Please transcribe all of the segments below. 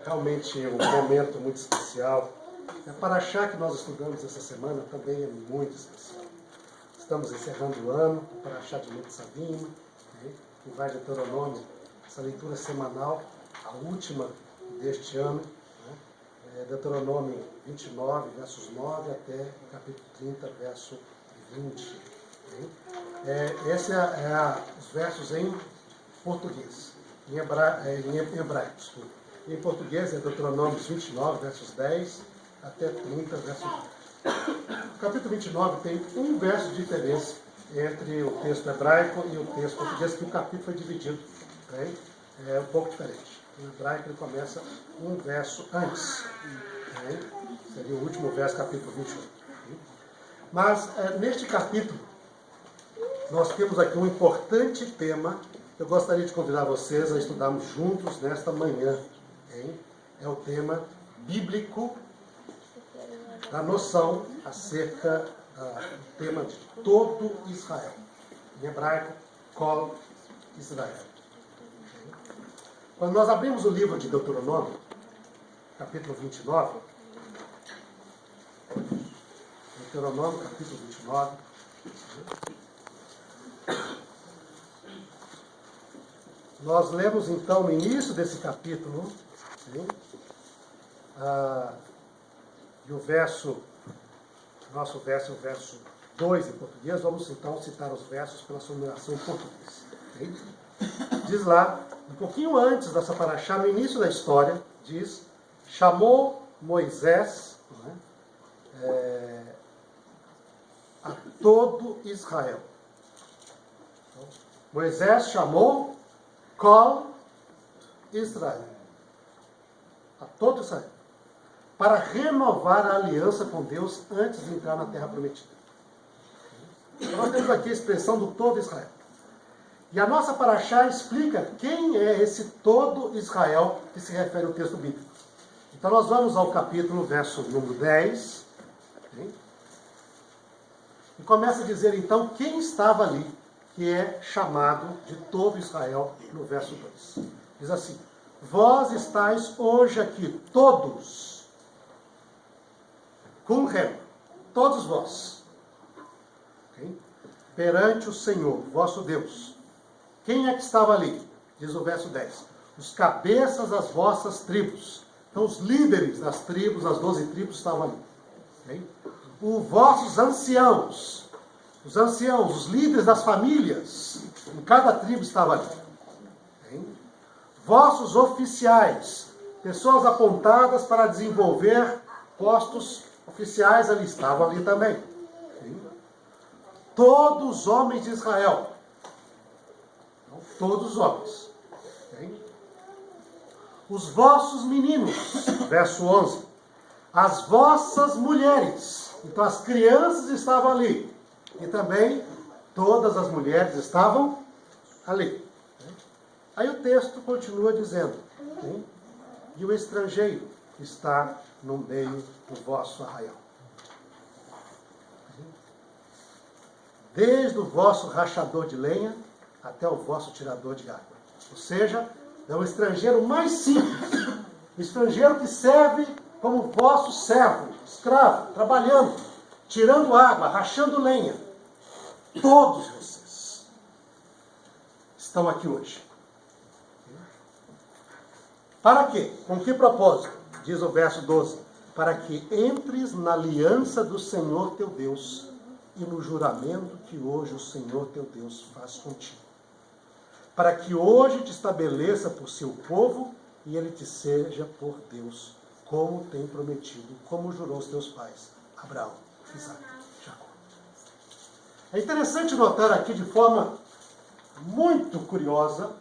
Realmente é um momento muito especial. A paraxá que nós estudamos essa semana também é muito especial. Estamos encerrando o ano, o paraxá de Nitzavim, né, que vai de Deuteronômio, essa leitura semanal, a última deste ano, né, Deuteronômio 29, versos 9 até capítulo 30, verso 20. Né. Esses os versos em português, em hebraico, desculpa. Em português é Deuteronômio 29, versos 10 até 30, verso 20. O capítulo 29 tem um verso de diferença entre o texto hebraico e o texto português, que o capítulo foi dividido. Né? É um pouco diferente. O hebraico ele começa um verso antes. Né? Seria o último verso, capítulo 21. Mas neste capítulo, nós temos aqui um importante tema. Eu gostaria de convidar vocês a estudarmos juntos nesta manhã. É o tema bíblico da noção acerca do tema de todo Israel. Em hebraico, Kol Israel. Quando nós abrimos o livro de Deuteronômio, capítulo 29, Deuteronômio, capítulo 29, nós lemos então no início desse capítulo, e o verso, nosso verso é o verso 2 em português, vamos então citar os versos pela sua numeração em português. Okay? Diz lá, um pouquinho antes dessa paraxá, no início da história, diz, chamou Moisés a todo Israel. Então, Moisés chamou Kol Israel. A todo Israel. Para renovar a aliança com Deus antes de entrar na terra prometida. Então, nós temos aqui a expressão do todo Israel. E a nossa paraxá explica quem é esse todo Israel que se refere ao texto bíblico. Então nós vamos ao capítulo, verso número 10. E começa a dizer então quem estava ali, que é chamado de todo Israel no verso 2. Diz assim, vós estáis hoje aqui todos, Kulhem, todos vós, perante o Senhor, vosso Deus. Quem é que estava ali? Diz o verso 10. Os cabeças das vossas tribos. Então os líderes das tribos, as 12 tribos estavam ali. Os vossos anciãos, os líderes das famílias, em cada tribo estava ali. Vossos oficiais, pessoas apontadas para desenvolver postos oficiais ali, estavam ali também. Todos os homens de Israel. Todos os homens. Os vossos meninos, verso 11. As vossas mulheres. Então as crianças estavam ali. E também todas as mulheres estavam ali. Aí o texto continua dizendo, e o estrangeiro está no meio do vosso arraial. Desde o vosso rachador de lenha até o vosso tirador de água. Ou seja, é o estrangeiro mais simples, o estrangeiro que serve como vosso servo, escravo, trabalhando, tirando água, rachando lenha. Todos vocês estão aqui hoje. Para quê? Com que propósito? Diz o verso 12. Para que entres na aliança do Senhor teu Deus e no juramento que hoje o Senhor teu Deus faz contigo. Para que hoje te estabeleça por seu povo e ele te seja por Deus, como tem prometido, como jurou aos teus pais, Abraão, Isaac e Jacó. É interessante notar aqui de forma muito curiosa,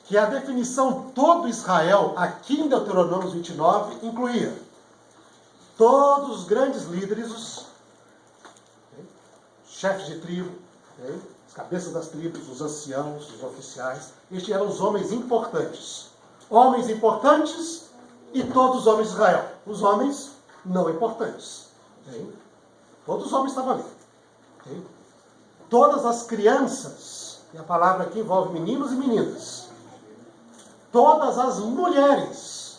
que a definição todo Israel, aqui em Deuteronômio 29, incluía todos os grandes líderes, os chefes de tribo, as cabeças das tribos, os anciãos, os oficiais. Estes eram os homens importantes. Homens importantes e todos os homens de Israel. Os homens não importantes. Todos os homens estavam ali. Todas as crianças, e a palavra aqui envolve meninos e meninas. Todas as mulheres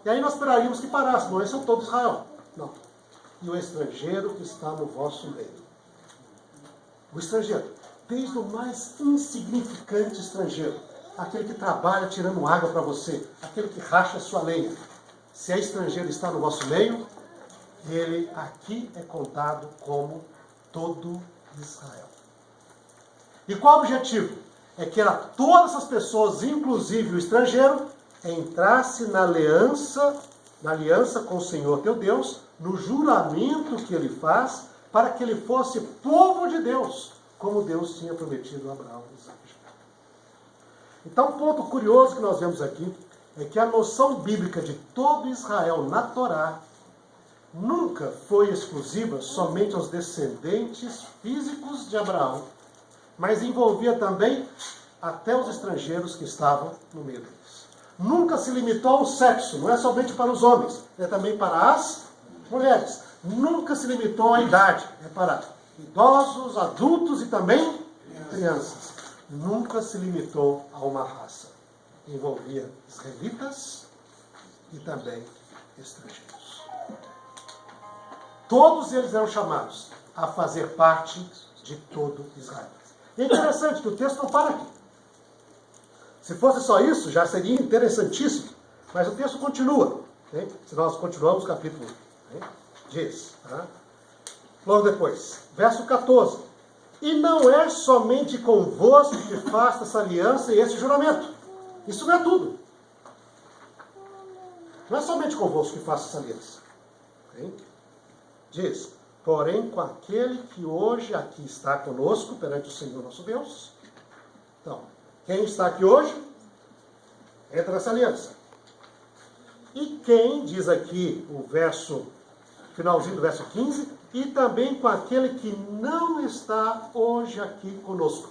E aí nós esperaríamos que parasse. Bom, esse é o todo Israel. Não. E o estrangeiro que está no vosso meio. O estrangeiro. Desde o mais insignificante estrangeiro. Aquele que trabalha tirando água para você. Aquele que racha a sua lenha. Se é estrangeiro e está no vosso meio, ele aqui é contado como todo Israel. E qual o objetivo? É que todas essas pessoas, inclusive o estrangeiro, entrasse na aliança com o Senhor teu Deus, no juramento que ele faz, para que ele fosse povo de Deus, como Deus tinha prometido a Abraão e Isaque. Então, um ponto curioso que nós vemos aqui é que a noção bíblica de todo Israel na Torá nunca foi exclusiva somente aos descendentes físicos de Abraão, mas envolvia também até os estrangeiros que estavam no meio deles. Nunca se limitou ao sexo, não é somente para os homens, é também para as mulheres. Nunca se limitou à idade, é para idosos, adultos e também crianças. Nunca se limitou a uma raça. Envolvia israelitas e também estrangeiros. Todos eles eram chamados a fazer parte de todo Israel. E é interessante que o texto não para aqui. Se fosse só isso, já seria interessantíssimo. Mas o texto continua. Hein? Se nós continuamos o capítulo, hein? Diz. Tá? Logo depois, verso 14. E não é somente convosco que faço essa aliança e esse juramento. Isso não é tudo. Não é somente convosco que faço essa aliança. Hein? Diz, porém com aquele que hoje aqui está conosco perante o Senhor nosso Deus. Então, quem está aqui hoje, entra nessa aliança. E quem, diz aqui o finalzinho do verso 15, e também com aquele que não está hoje aqui conosco.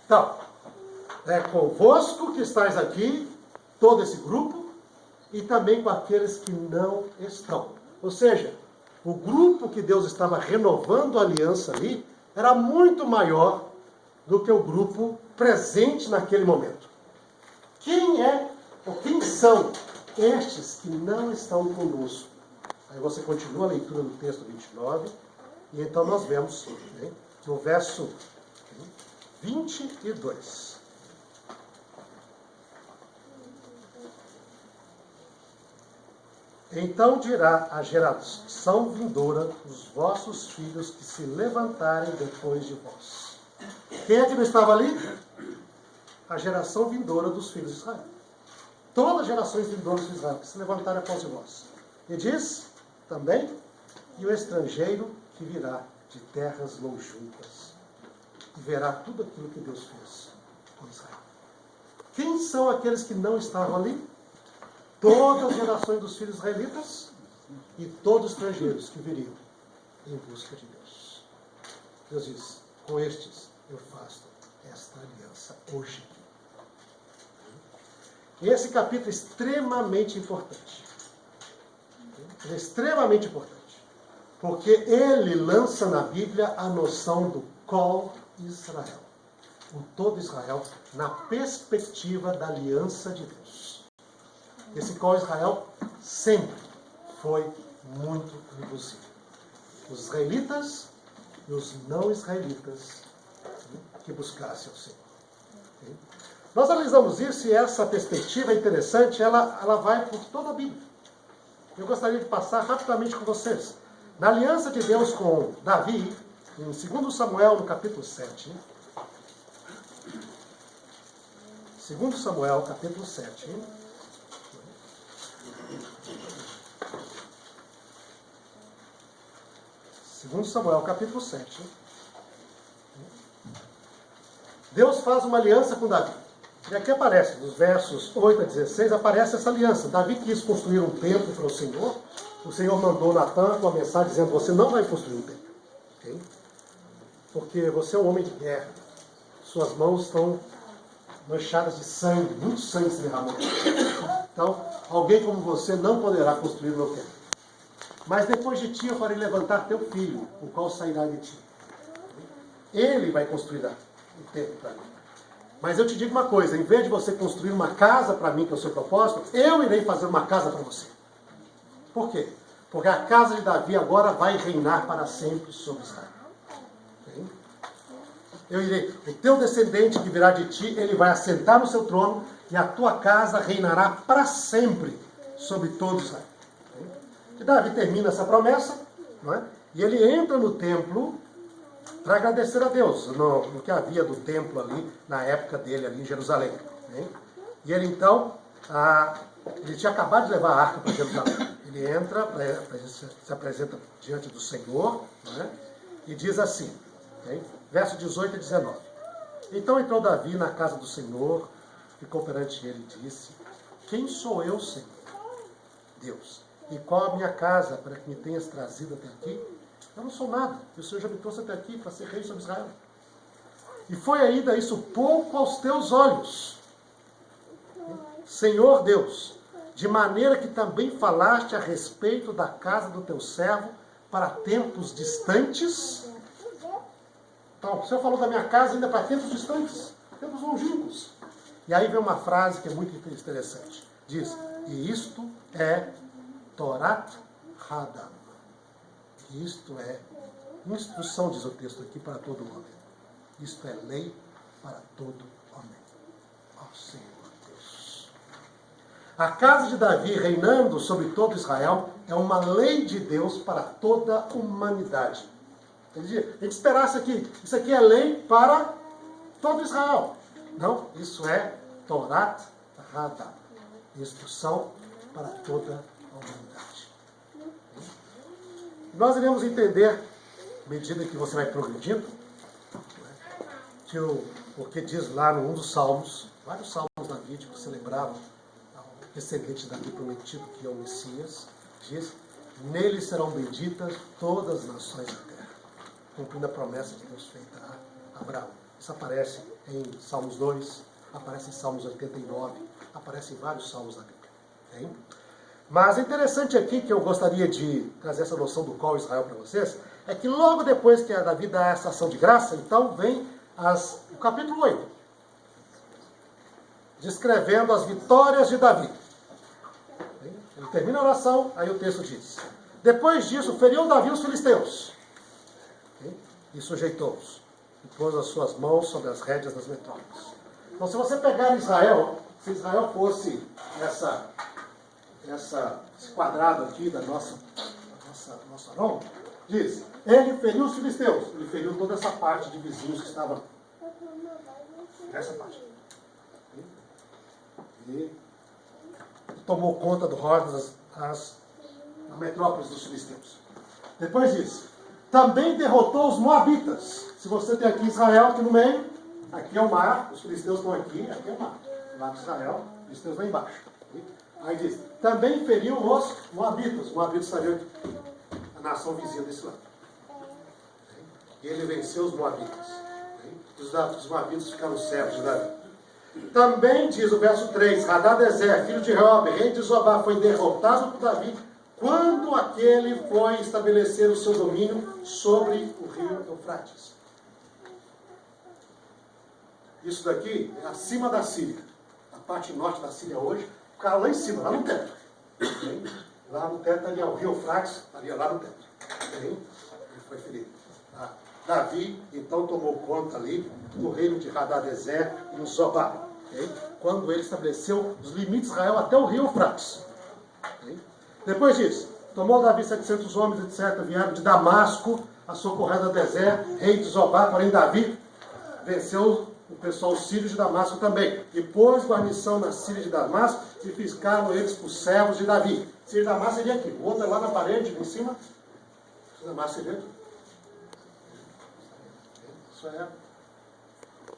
Então, é convosco que estáis aqui, todo esse grupo, e também com aqueles que não estão. Ou seja, o grupo que Deus estava renovando a aliança ali, era muito maior do que o grupo presente naquele momento. Quem é, ou quem são estes que não estão conosco? Aí você continua a leitura do texto 29, e então nós vemos, né, no verso 22. Então dirá a geração vindoura, os vossos filhos que se levantarem depois de vós. Quem é que não estava ali? A geração vindoura dos filhos de Israel. Todas as gerações vindouras de Israel que se levantarem após de vós. E diz também, e o estrangeiro que virá de terras longínquas e verá tudo aquilo que Deus fez com Israel. Quem são aqueles que não estavam ali? Todas as gerações dos filhos israelitas e todos os estrangeiros que viriam em busca de Deus. Deus diz, com estes eu faço esta aliança hoje. Esse capítulo é extremamente importante. É extremamente importante. Porque ele lança na Bíblia a noção do Kol Israel. O todo Israel na perspectiva da aliança de Deus. Esse Kol Israel sempre foi muito inclusivo. Os israelitas e os não israelitas que buscassem o Senhor. Nós analisamos isso e essa perspectiva é interessante, ela vai por toda a Bíblia. Eu gostaria de passar rapidamente com vocês. Na aliança de Deus com Davi, em 2 Samuel, no capítulo 7. 2 Samuel, capítulo 7. Segundo Samuel, capítulo 7. Deus faz uma aliança com Davi. E aqui aparece, nos versos 8 a 16, aparece essa aliança. Davi quis construir um templo para o Senhor. O Senhor mandou Natan com uma mensagem dizendo, você não vai construir um templo. Okay? Porque você é um homem de guerra. Suas mãos estão manchadas de sangue, muito sangue se derramou. Então, alguém como você não poderá construir o meu templo. Mas depois de ti eu farei levantar teu filho, o qual sairá de ti. Ele vai construir o templo para mim. Mas eu te digo uma coisa, em vez de você construir uma casa para mim, que é o seu propósito, eu irei fazer uma casa para você. Por quê? Porque a casa de Davi agora vai reinar para sempre sobre Israel. Okay? Eu irei, o teu descendente que virá de ti, ele vai assentar no seu trono e a tua casa reinará para sempre sobre todo Israel. Okay? E Davi termina essa promessa, não é? E ele entra no templo para agradecer a Deus no que havia do templo ali, na época dele ali em Jerusalém. Okay? E ele então, ele tinha acabado de levar a arca para Jerusalém. Ele entra, se apresenta diante do Senhor, né? E diz assim, okay? Verso 18 e 19. Então entrou Davi na casa do Senhor, ficou perante ele e disse, quem sou eu, Senhor? Deus. E qual a minha casa para que me tenhas trazido até aqui? Eu não sou nada. E o Senhor já me trouxe até aqui para ser rei sobre Israel. E foi ainda isso pouco aos teus olhos, Senhor Deus, de maneira que também falaste a respeito da casa do teu servo para tempos distantes. Então, o Senhor falou da minha casa ainda para tempos distantes, tempos longínquos. E aí vem uma frase que é muito interessante. Diz, e isto é Torat Hadam. Isto é instrução, diz o texto aqui, para todo homem. Isto é lei para todo homem. Ó Senhor Deus. A casa de Davi reinando sobre todo Israel é uma lei de Deus para toda a humanidade. A gente esperasse aqui, isso aqui é lei para todo Israel. Não, isso é Torat Hadam. Instrução para toda a humanidade. Nós iremos entender, à medida que você vai progredindo, porque diz lá num dos salmos, vários salmos davídicos celebravam o descendente de Davi prometido, que é o Messias, diz, nele serão benditas todas as nações da terra, cumprindo a promessa de Deus feita a Abraão. Isso aparece em Salmos 2, aparece em Salmos 89, aparece em vários salmos da Bíblia. Okay? Mas interessante aqui, que eu gostaria de trazer essa noção do qual Israel para vocês, é que logo depois que Davi dá essa ação de graça, então vem o capítulo 8, descrevendo as vitórias de Davi. Ele termina a oração, aí o texto diz, depois disso, feriu Davi os filisteus, e sujeitou-os, e pôs as suas mãos sobre as rédeas das metrópoles. Então, se você pegar Israel, se Israel fosse esse quadrado aqui da nossa Roma, diz, ele feriu os filisteus, ele feriu toda essa parte de vizinhos que estavam nessa parte. E tomou conta do Rodas, as metrópoles dos filisteus. Depois diz, também derrotou os moabitas. Se você tem aqui Israel, aqui no meio, aqui é o mar, os filisteus estão aqui é o mar. Lá de Israel, os filisteus lá embaixo. Aí diz, também feriu os moabitas. Os moabitas estariam a nação vizinha desse lado. E ele venceu os moabitas. Os moabitas ficaram servos de Davi. Também diz o verso 3, Hadadezer, filho de Reob, rei de Zobá, foi derrotado por Davi quando aquele foi estabelecer o seu domínio sobre o rio Eufrates. Isso daqui é acima da Síria. A parte norte da Síria hoje, fica lá em cima, lá no teto. Lá no teto, ali é o rio Eufrates, ali lá no teto. Ele foi ferido. Davi, então, tomou conta ali do reino de Hadadezer em Zobá. Quando ele estabeleceu os limites de Israel até o rio Eufrates. Depois disso, tomou Davi 700 homens, etc., vieram de Damasco a socorrer Hadadezer, rei de Zobá, porém Davi venceu o pessoal sírio de Damasco também. E pôs guarnição na Síria de Damasco e ficaram eles por servos de Davi. Síria de Damasco seria aqui, o outro é lá na parede, em cima. Damasco seria aqui. Isso é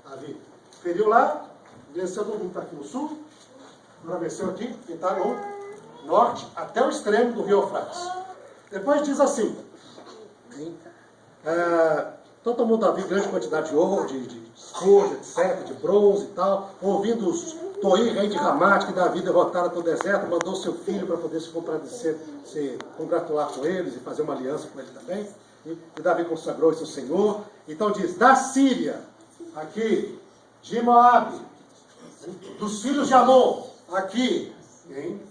Davi. Feriu lá, venceu todo mundo está aqui no sul, agora venceu aqui, que está no norte, até o extremo do rio Eufrates. Depois diz assim, então tomou Davi grande quantidade de ouro, de escoja, etc., de bronze e tal, ouvindo os Toi, rei de Ramate, que Davi derrotara todo o deserto, mandou seu filho para poder se compadecer, se congratular com eles e fazer uma aliança com ele também. E Davi consagrou isso ao Senhor. Então diz, da Síria, aqui, de Moabe, dos filhos de Amon, aqui, hein?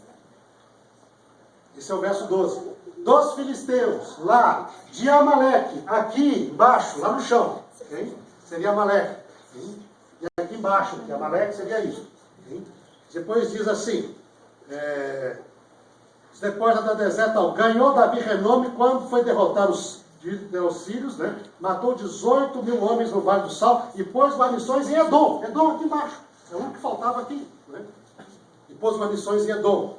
Esse é o verso 12. Dos filisteus, lá, de Amaleque, aqui embaixo, lá no chão, hein? Seria Amaleque. Hein? E aqui embaixo, que Amaleque seria isso. Hein? Depois diz assim, depois da deserta, ganhou Davi renome quando foi derrotar os sírios, né? Matou 18 mil homens no Vale do Sal e pôs guarnições em Edom. Edom aqui embaixo. É o que faltava aqui. Né? E pôs guarnições em Edom.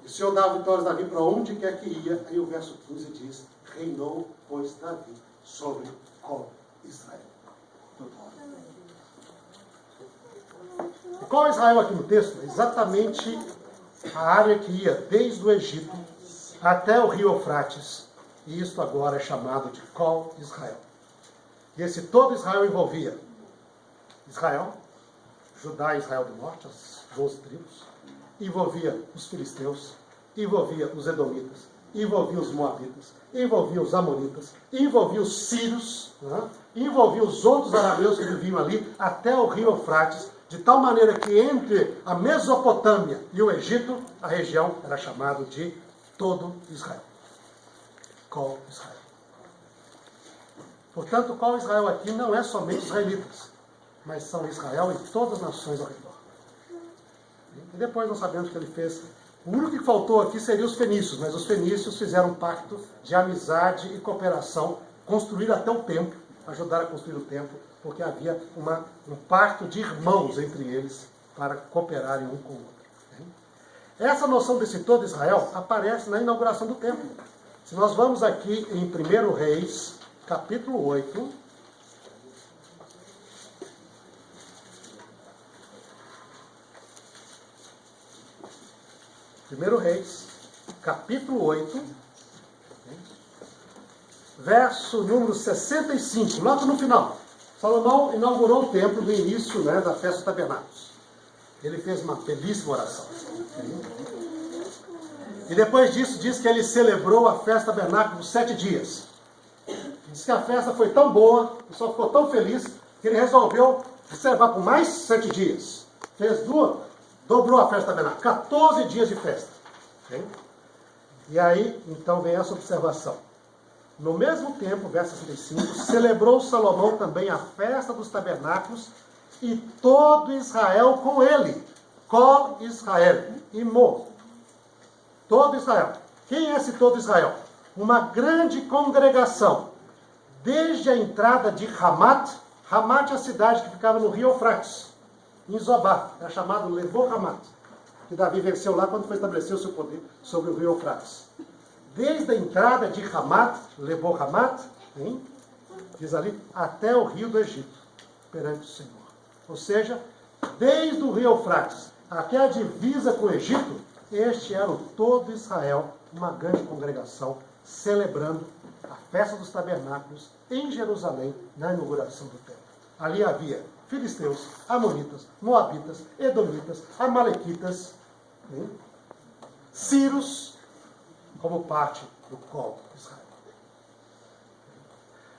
E o Senhor dava vitórias a Davi para onde quer que ia. Aí o verso 15 diz, reinou, pois, Davi sobre qual Israel. E qual Israel aqui no texto? Exatamente a área que ia desde o Egito até o rio Eufrates. E isto agora é chamado de Kol Israel. E esse todo Israel envolvia Israel, Judá e Israel do Norte, as 12 tribos, envolvia os filisteus, envolvia os edomitas, envolvia os moabitas, envolvia os amonitas, envolvia os sírios, né? Envolvia os outros arameus que viviam ali até o rio Eufrates, de tal maneira que entre a Mesopotâmia e o Egito, a região era chamada de todo Israel. Kol Israel. Portanto, Kol Israel aqui não é somente israelitas, mas são Israel e todas as nações ao redor. E depois nós sabemos que ele fez. O único que faltou aqui seria os fenícios, mas os fenícios fizeram um pacto de amizade e cooperação, construíram até o templo, ajudaram a construir o templo, porque havia um pacto de irmãos entre eles para cooperarem um com o outro. Essa noção desse todo Israel aparece na inauguração do templo. Se nós vamos aqui em 1 Reis, capítulo 8, Primeiro Reis, capítulo 8, verso número 65, logo no final. Salomão inaugurou o templo no início, né, da festa dos tabernáculos. Ele fez uma belíssima oração. E depois disso, diz que ele celebrou a festa do tabernáculo por 7 dias. Diz que a festa foi tão boa, o pessoal ficou tão feliz, que ele resolveu celebrar por mais 7 dias. Fez dobrou a festa do tabernáculo, 14 dias de festa. Okay? E aí, então, vem essa observação. No mesmo tempo, verso 65, celebrou Salomão também a festa dos tabernáculos e todo Israel com ele. Kol Israel. Imo. Todo Israel. Quem é esse todo Israel? Uma grande congregação. Desde a entrada de Hamat. Hamat é a cidade que ficava no rio Eufrates, em Zobá. É chamado Levou Hamat. Que Davi venceu lá quando foi estabelecer o seu poder sobre o rio Eufrates. Desde a entrada de Hamat, levou Hamat, hein? Diz ali, até o rio do Egito, perante o Senhor. Ou seja, desde o rio Eufrates até a divisa com o Egito, este era o todo Israel, uma grande congregação, celebrando a festa dos tabernáculos em Jerusalém, na inauguração do templo. Ali havia filisteus, amonitas, moabitas, edomitas, amalequitas, hein? Sírios, como parte do Kol Israel.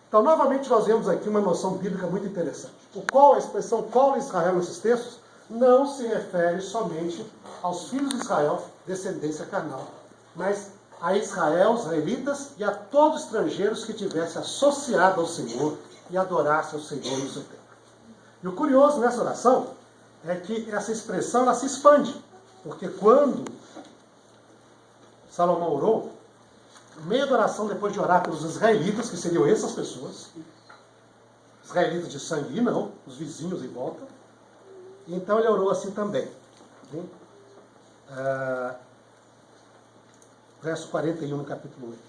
Então, novamente, nós vemos aqui uma noção bíblica muito interessante. O Kol, a expressão Kol Israel nesses textos, não se refere somente aos filhos de Israel, descendência carnal, mas a Israel, os israelitas, e a todos os estrangeiros que tivessem associado ao Senhor e adorassem ao Senhor no seu tempo. E o curioso nessa oração é que essa expressão ela se expande, porque quando Salomão orou, no meio da oração, depois de orar pelos israelitas, que seriam essas pessoas, israelitas de sangue, não, os vizinhos em volta, então ele orou assim também. Verso 41 no capítulo 8.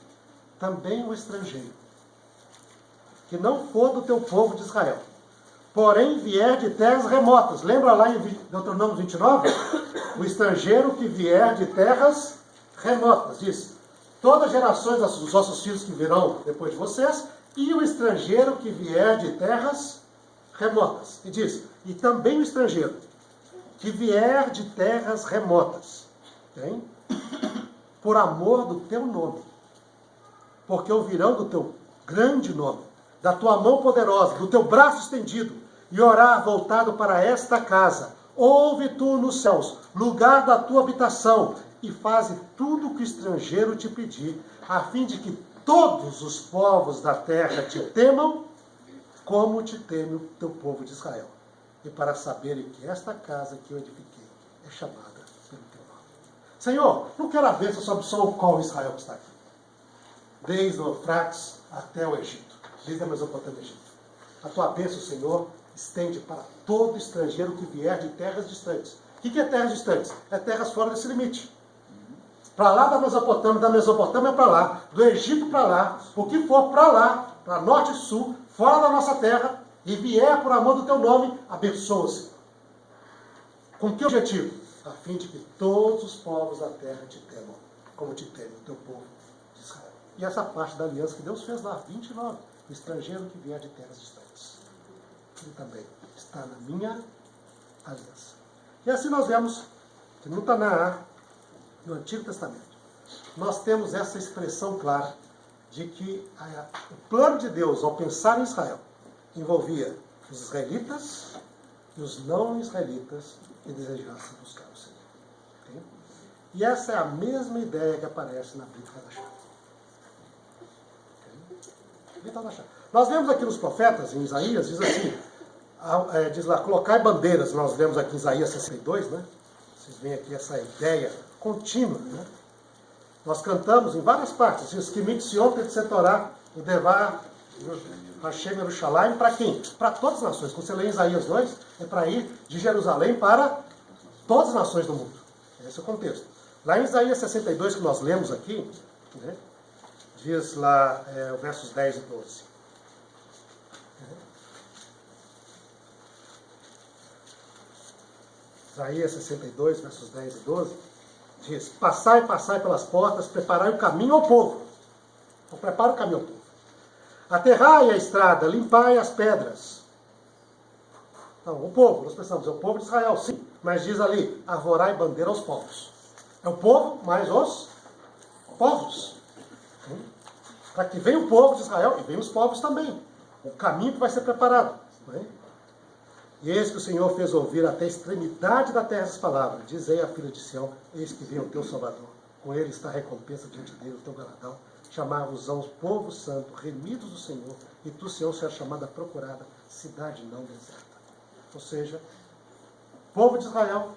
Também o estrangeiro, que não for do teu povo de Israel, porém vier de terras remotas. Lembra lá em Deuteronômio 29? O estrangeiro que vier de terras remotas, diz, todas as gerações dos vossos filhos que virão depois de vocês, e o estrangeiro que vier de terras remotas. E diz, e também o estrangeiro que vier de terras remotas, tem? Por amor do teu nome, porque ouvirão do teu grande nome, da tua mão poderosa, do teu braço estendido, e orar voltado para esta casa. Ouve tu nos céus, lugar da tua habitação, e faze tudo o que o estrangeiro te pedir, a fim de que todos os povos da terra te temam, como te teme o teu povo de Israel. E para saberem que esta casa que eu edifiquei é chamada pelo teu nome. Senhor, não quero a bênção sobre só o qual Israel que está aqui. Desde o Eufrates até o Egito, desde a Mesopotâmia e Egito. A tua bênção, Senhor, estende para todo estrangeiro que vier de terras distantes. O que é terras distantes? É terras fora desse limite. Para lá da Mesopotâmia para lá, do Egito para lá, o que for para lá, para norte e sul, fora da nossa terra, e vier por amor do teu nome, abençoa, Senhor. Com que objetivo? A fim de que todos os povos da terra te temam, como te teme o teu povo de Israel. E essa parte da aliança que Deus fez lá, 29, o estrangeiro que vier de terras distantes. Ele também está na minha aliança. E assim nós vemos que no Taná, no Antigo Testamento, nós temos essa expressão clara de que o plano de Deus, ao pensar em Israel, envolvia os israelitas e os não israelitas que desejassem buscar o Senhor. Okay? E essa é a mesma ideia que aparece na Brit Hadashah. Okay? Nós vemos aqui nos profetas, em Isaías, diz assim, diz lá, colocai bandeiras, nós vemos aqui em Isaías 62, né? Vocês veem aqui essa ideia contínua, né? Nós cantamos em várias partes, diz que Mitzion Tetzetorá, o Devá, Hashem Yerushalayim, para quem? Para todas as nações. Quando você lê em Isaías 2, é para ir de Jerusalém para todas as nações do mundo. Esse é o contexto. Lá em Isaías 62, que nós lemos aqui, né, diz lá os versos 10 e 12. Isaías 62, versos 10 e 12, diz, passai pelas portas, preparai o caminho ao povo. Então, prepara o caminho ao povo. Aterrai a estrada, limpai as pedras. Então, o povo, nós pensamos, é o povo de Israel, sim. Mas diz ali, arvorai bandeira aos povos. É o povo, mais os povos. Para que venha o povo de Israel e venham os povos também. O caminho que vai ser preparado. E eis que o Senhor fez ouvir até a extremidade da terra essas palavras. Dizei à filha de Sião, eis que vem o teu Salvador. Com ele está a recompensa diante dele, o teu galardão. Chamar-vos-ão povo santo, remidos do Senhor, e tu, Sião, será chamada procurada, cidade não deserta. Ou seja, o povo de Israel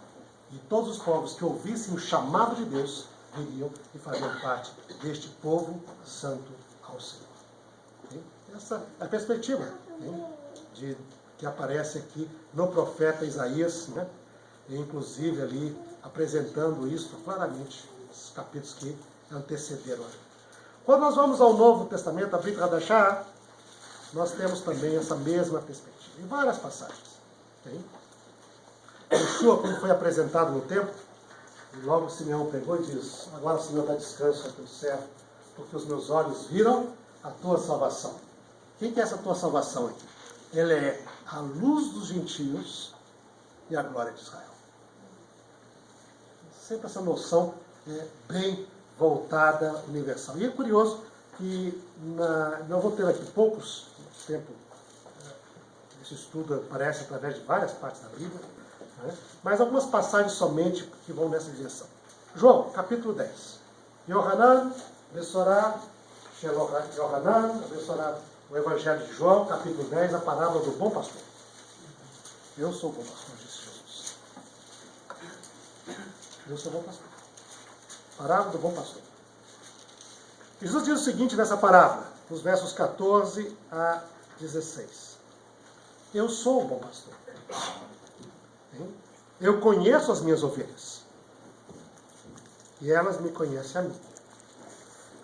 e todos os povos que ouvissem o chamado de Deus, viriam e fariam parte deste povo santo ao Senhor. Okay? Essa é a perspectiva, que aparece aqui no profeta Isaías, né? E inclusive ali apresentando isso claramente, os capítulos que antecederam. Quando nós vamos ao Novo Testamento, a Brit Hadashah, nós temos também essa mesma perspectiva, em várias passagens. Okay? Yeshua, quando foi apresentado no templo, e logo Simeão pegou e diz, agora o Senhor dá descanso ao teu servo, porque os meus olhos viram a tua salvação. Quem que é essa tua salvação aqui? Ele é a luz dos gentios e a glória de Israel. Sempre essa noção bem voltada, universal. E é curioso que, não vou ter aqui poucos, tempo, esse estudo aparece através de várias partes da Bíblia, né? Mas algumas passagens somente que vão nessa direção. João, capítulo 10. Yohanan, Bessorá, Yohanan, Bessorá, o Evangelho de João, capítulo 10, a parábola do bom pastor. Eu sou o bom pastor, disse Jesus. Eu sou o bom pastor. Parábola do bom pastor. Jesus diz o seguinte nessa parábola, nos versos 14 a 16. Eu sou o bom pastor. Eu conheço as minhas ovelhas. E elas me conhecem a mim.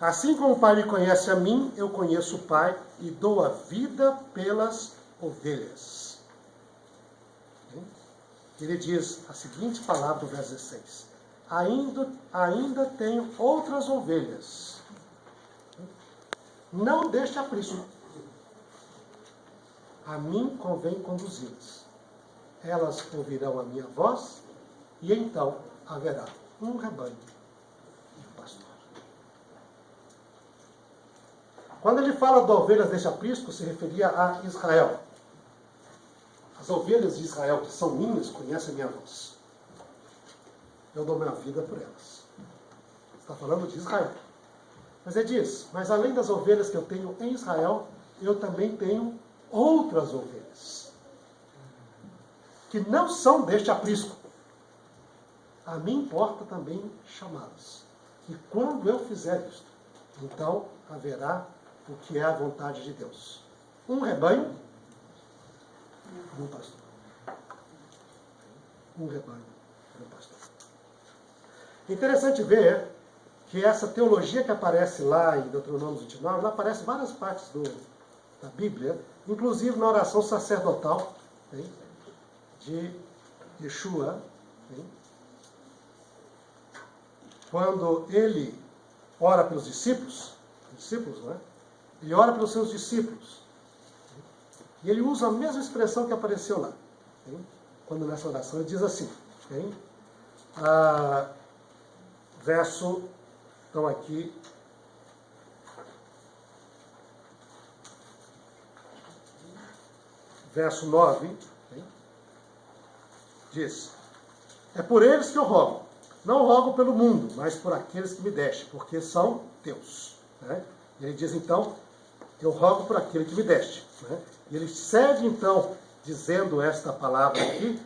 Assim como o Pai me conhece a mim, eu conheço o Pai e dou a vida pelas ovelhas. Ele diz a seguinte palavra do verso 16. Ainda tenho outras ovelhas. Não deixe aprisco. A mim convém conduzi-las. Elas ouvirão a minha voz e então haverá um rebanho e um pastor. Quando ele fala de ovelhas desse aprisco, se referia a Israel. As ovelhas de Israel, que são minhas, conhecem a minha voz. Eu dou minha vida por elas. Está falando de Israel. Mas ele diz, mas além das ovelhas que eu tenho em Israel, eu também tenho outras ovelhas, que não são deste aprisco. A mim importa também chamá-las. E quando eu fizer isto, então haverá o que é a vontade de Deus. Um rebanho, um pastor. Um rebanho, um pastor. Interessante ver que essa teologia que aparece lá em Deuteronômio 29, ela aparece em várias partes da Bíblia, inclusive na oração sacerdotal, hein, de Yeshua, hein, quando ele ora pelos discípulos, não é? Ele ora pelos seus discípulos. E ele usa a mesma expressão que apareceu lá. Hein? Quando nessa oração ele diz assim. Hein? Verso, então aqui, verso 9, hein? Diz, é por eles que eu rogo. Não rogo pelo mundo, mas por aqueles que me deste, porque são teus. Né? E ele diz, então, eu rogo por aquele que me deste. Né? E ele segue, então, dizendo esta palavra aqui,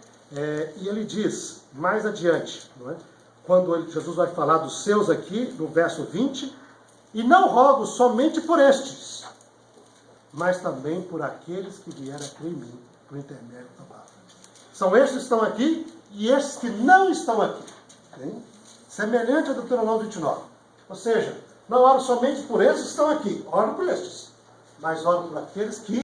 e ele diz, mais adiante, não é? Quando Jesus vai falar dos seus aqui, no verso 20, e não rogo somente por estes, mas também por aqueles que vieram a crer em mim, por intermédio da palavra. São estes que estão aqui e estes que não estão aqui. Hein? Semelhante a Deuteronômio 29. Ou seja, não oro somente por estes que estão aqui, oro por estes, mas oro por aqueles que